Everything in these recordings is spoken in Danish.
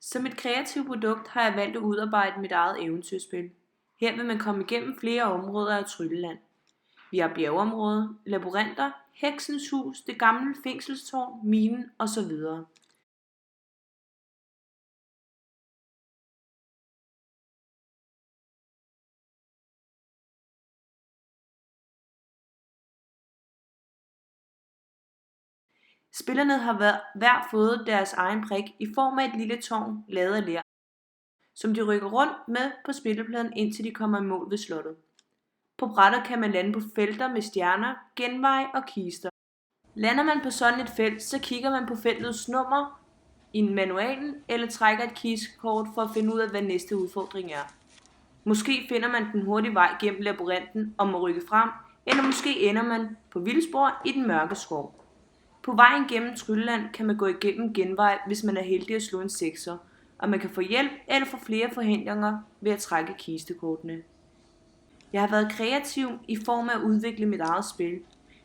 Som et kreativt produkt har jeg valgt at udarbejde mit eget eventyrspil. Her vil man komme igennem flere områder af Trylleland. Vi har bjergeområdet, labyrinter, heksens hus, det gamle fængselstårn, minen osv. Spillerne har hver fået deres egen prik i form af et lille tårn lavet af ler, som de rykker rundt med på spillepladen indtil de kommer i mål ved slottet. På brætter kan man lande på felter med stjerner, genveje og kister. Lander man på sådan et felt, så kigger man på feltets nummer i manualen eller trækker et kiskort for at finde ud af, hvad næste udfordring er. Måske finder man den hurtige vej gennem labyrinten og må rykke frem, eller måske ender man på vildspor i den mørke skov. På vejen gennem Trylleland kan man gå igennem genvej, hvis man er heldig at slå en 6'er, og man kan få hjælp eller få flere forhindringer ved at trække kistekortene. Jeg har været kreativ i form af at udvikle mit eget spil.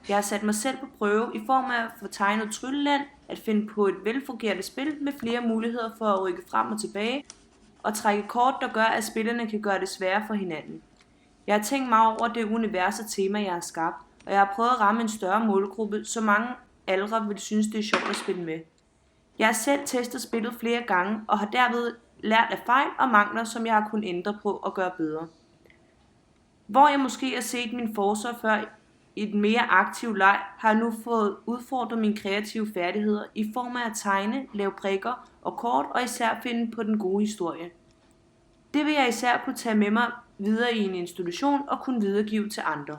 Jeg har sat mig selv på prøve i form af at få tegnet Trylleland, at finde på et velfungerende spil med flere muligheder for at rykke frem og tilbage, og trække kort, der gør, at spillerne kan gøre det sværere for hinanden. Jeg har tænkt mig over det univers og tema, jeg har skabt, og jeg har prøvet at ramme en større målgruppe, så mange aldre vil synes, det er sjovt at spille med. Jeg har selv testet spillet flere gange, og har derved lært af fejl og mangler, som jeg har kunnet ændre på og gøre bedre. Hvor jeg måske har set min forsvar før i et mere aktiv leg, har jeg nu fået udfordret mine kreative færdigheder i form af at tegne, lave prikker og kort og især finde på den gode historie. Det vil jeg især kunne tage med mig videre i en institution og kunne videregive til andre.